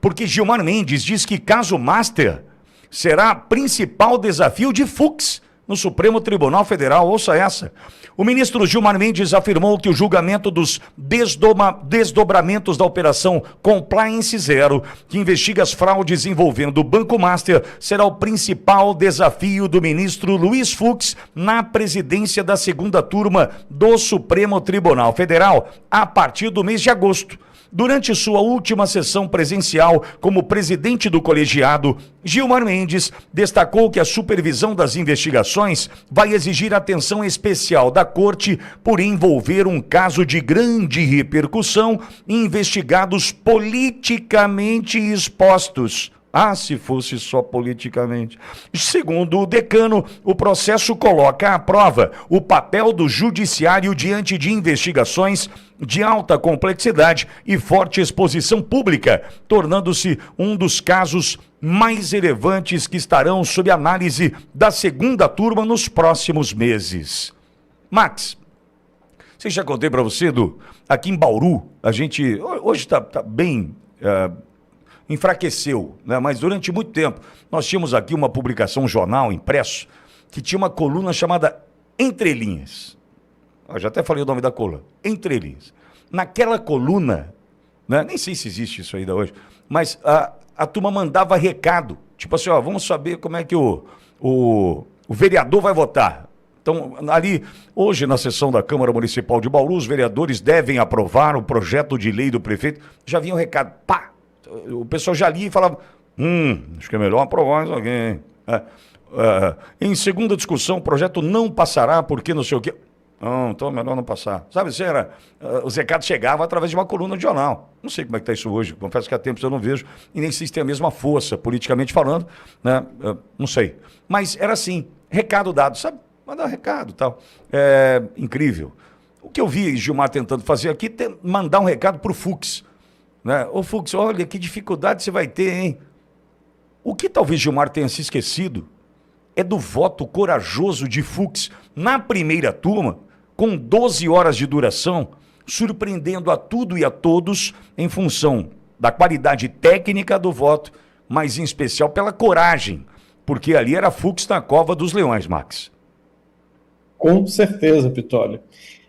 porque Gilmar Mendes diz que caso Master será principal desafio de Fux no Supremo Tribunal Federal. Ouça essa. O ministro Gilmar Mendes afirmou que o julgamento dos desdobramentos da Operação Compliance Zero, que investiga as fraudes envolvendo o Banco Master, será o principal desafio do ministro Luiz Fux na presidência da segunda turma do Supremo Tribunal Federal a partir do mês de agosto. Durante sua última sessão presencial como presidente do colegiado, Gilmar Mendes destacou que a supervisão das investigações vai exigir atenção especial da Corte por envolver um caso de grande repercussão e investigados politicamente expostos. Ah, se fosse só politicamente. Segundo o decano, o processo coloca à prova o papel do judiciário diante de investigações de alta complexidade e forte exposição pública, tornando-se um dos casos mais relevantes que estarão sob análise da segunda turma nos próximos meses. Max, sei que já contei para você, aqui em Bauru, a gente hoje está bem... enfraqueceu, né? Mas durante muito tempo nós tínhamos aqui uma publicação, um jornal impresso, que tinha uma coluna chamada Entre Linhas. Eu já até falei o nome da coluna, Entre Linhas. Naquela coluna, né? Nem sei se existe isso ainda hoje, mas a turma mandava recado, tipo assim, ó, vamos saber como é que o vereador vai votar. Então, ali, hoje, na sessão da Câmara Municipal de Bauru, os vereadores devem aprovar o projeto de lei do prefeito. Já vinha um recado, pá! O pessoal já lia e falava, acho que é melhor aprovar isso aqui. Em segunda discussão, o projeto não passará porque não sei o quê. Não, então é melhor não passar. Sabe, isso era, os recados chegavam através de uma coluna de jornal. Não sei como é que está isso hoje, confesso que há tempos eu não vejo, e nem sei se tem a mesma força, politicamente falando, né? Não sei. Mas era assim, recado dado, sabe? Mandar recado e tal. É incrível. O que eu vi Gilmar tentando fazer aqui é mandar um recado para o Fux. Né? Ô Fux, olha que dificuldade você vai ter, hein? O que talvez Gilmar tenha se esquecido é do voto corajoso de Fux na primeira turma, com 12 horas de duração, surpreendendo a tudo e a todos em função da qualidade técnica do voto, mas em especial pela coragem, porque ali era Fux na cova dos leões, Max. Com certeza, Pitólio.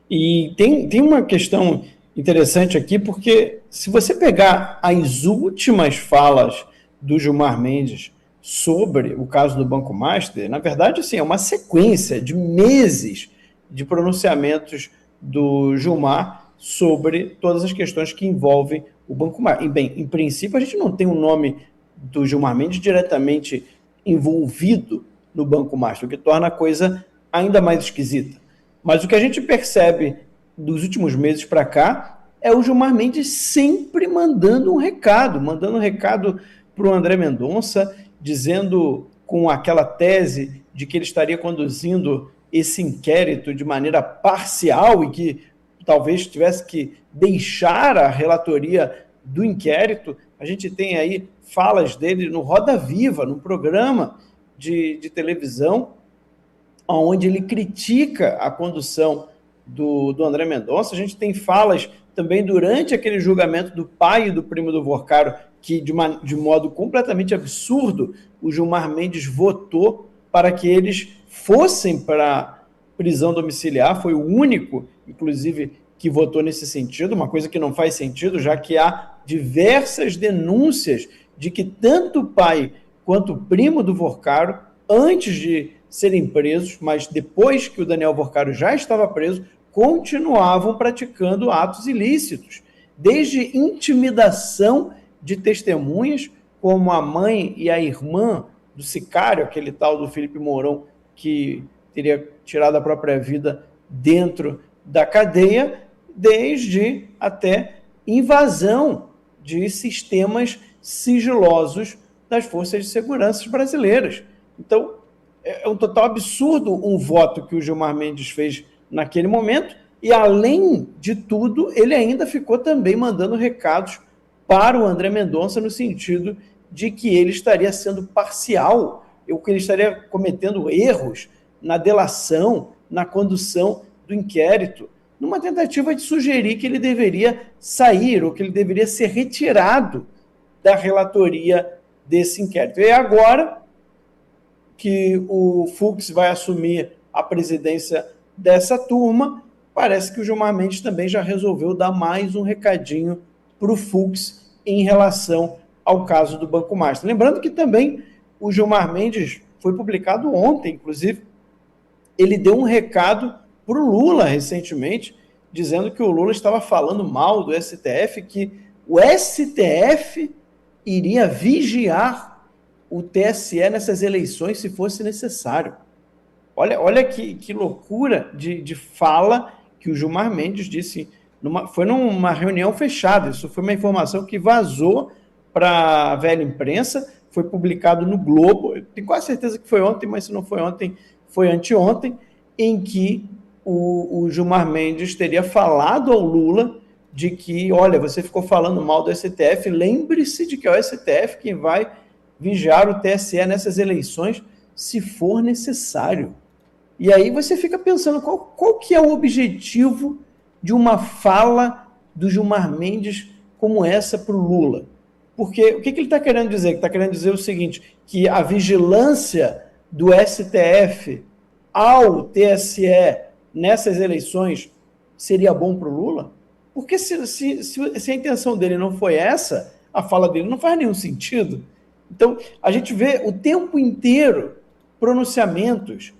E tem uma questão interessante aqui, porque se você pegar as últimas falas do Gilmar Mendes sobre o caso do Banco Master, na verdade, assim, é uma sequência de meses de pronunciamentos do Gilmar sobre todas as questões que envolvem o Banco Master. E, bem, em princípio, a gente não tem o nome do Gilmar Mendes diretamente envolvido no Banco Master, o que torna a coisa ainda mais esquisita. Mas o que a gente percebe dos últimos meses para cá é o Gilmar Mendes sempre mandando um recado para o André Mendonça, dizendo com aquela tese de que ele estaria conduzindo esse inquérito de maneira parcial e que talvez tivesse que deixar a relatoria do inquérito. A gente tem aí falas dele no Roda Viva, num programa de televisão, onde ele critica a condução do André Mendonça. A gente tem falas também durante aquele julgamento do pai e do primo do Vorcaro, que de modo completamente absurdo, o Gilmar Mendes votou para que eles fossem para prisão domiciliar. Foi o único, inclusive, que votou nesse sentido, uma coisa que não faz sentido, já que há diversas denúncias de que tanto o pai quanto o primo do Vorcaro, antes de serem presos, mas depois que o Daniel Vorcaro já estava preso, continuavam praticando atos ilícitos, desde intimidação de testemunhas, como a mãe e a irmã do sicário, aquele tal do Felipe Mourão, que teria tirado a própria vida dentro da cadeia, desde até invasão de sistemas sigilosos das forças de segurança brasileiras. Então, é um total absurdo um voto que o Gilmar Mendes fez naquele momento, e além de tudo, ele ainda ficou também mandando recados para o André Mendonça no sentido de que ele estaria sendo parcial, ou que ele estaria cometendo erros na delação, na condução do inquérito, numa tentativa de sugerir que ele deveria sair ou que ele deveria ser retirado da relatoria desse inquérito. E agora que o Fux vai assumir a presidência dessa turma, parece que o Gilmar Mendes também já resolveu dar mais um recadinho para o Fux em relação ao caso do Banco Master. Lembrando que também o Gilmar Mendes foi publicado ontem, inclusive, ele deu um recado para o Lula recentemente, dizendo que o Lula estava falando mal do STF, que o STF iria vigiar o TSE nessas eleições se fosse necessário. Olha que loucura de fala que o Gilmar Mendes disse. Foi numa reunião fechada, isso foi uma informação que vazou para a velha imprensa, foi publicado no Globo, eu tenho quase certeza que foi ontem, mas se não foi ontem, foi anteontem, em que o Gilmar Mendes teria falado ao Lula de que, olha, você ficou falando mal do STF, lembre-se de que é o STF quem vai vigiar o TSE nessas eleições, se for necessário. E aí você fica pensando qual que é o objetivo de uma fala do Gilmar Mendes como essa para o Lula. Porque o que ele está querendo dizer? Ele está querendo dizer o seguinte, que a vigilância do STF ao TSE nessas eleições seria bom para o Lula? Porque se a intenção dele não foi essa, a fala dele não faz nenhum sentido. Então, a gente vê o tempo inteiro pronunciamentos,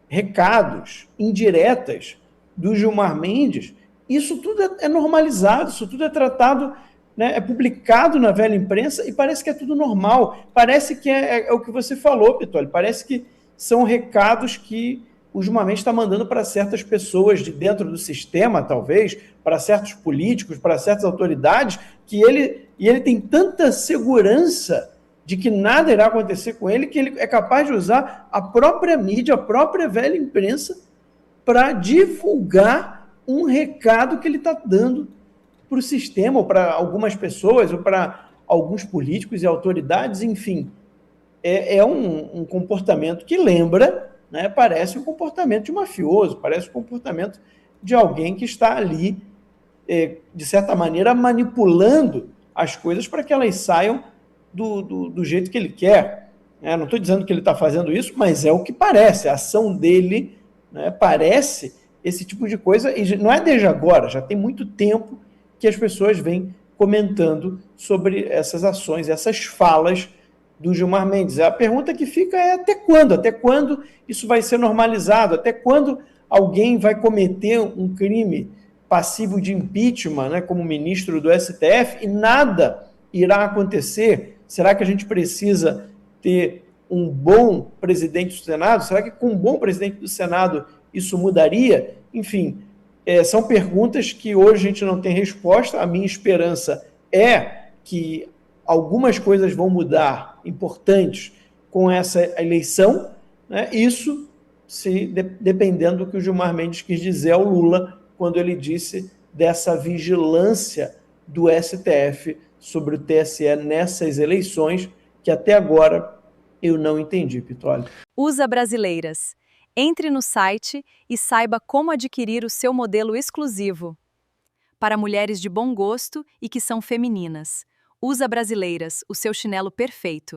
recados, indiretas do Gilmar Mendes. Isso tudo é normalizado, isso tudo é tratado, né, é publicado na velha imprensa e parece que é tudo normal. Parece que é o que você falou, Pitoli, parece que são recados que o Gilmar Mendes está mandando para certas pessoas de dentro do sistema, talvez, para certos políticos, para certas autoridades, que ele tem tanta segurança de que nada irá acontecer com ele, que ele é capaz de usar a própria mídia, a própria velha imprensa, para divulgar um recado que ele está dando para o sistema, ou para algumas pessoas, ou para alguns políticos e autoridades, enfim. É um comportamento que lembra, né, parece um comportamento de mafioso, parece um comportamento de alguém que está ali, de certa maneira, manipulando as coisas para que elas saiam do jeito que ele quer. Não estou dizendo que ele está fazendo isso, mas é o que parece. A ação dele, né, parece esse tipo de coisa, e não é desde agora, já tem muito tempo que as pessoas vêm comentando sobre essas ações, essas falas do Gilmar Mendes. A pergunta que fica é até quando? Até quando isso vai ser normalizado? Até quando alguém vai cometer um crime passivo de impeachment, né, como ministro do STF, e nada irá acontecer? Será que a gente precisa ter um bom presidente do Senado? Será que com um bom presidente do Senado isso mudaria? Enfim, são perguntas que hoje a gente não tem resposta. A minha esperança é que algumas coisas vão mudar, importantes, com essa eleição, né? Isso dependendo do que o Gilmar Mendes quis dizer ao Lula quando ele disse dessa vigilância do STF sobre o TSE nessas eleições, que até agora eu não entendi, Pitoli. USA Brasileiras. Entre no site e saiba como adquirir o seu modelo exclusivo. Para mulheres de bom gosto e que são femininas. USA Brasileiras, o seu chinelo perfeito.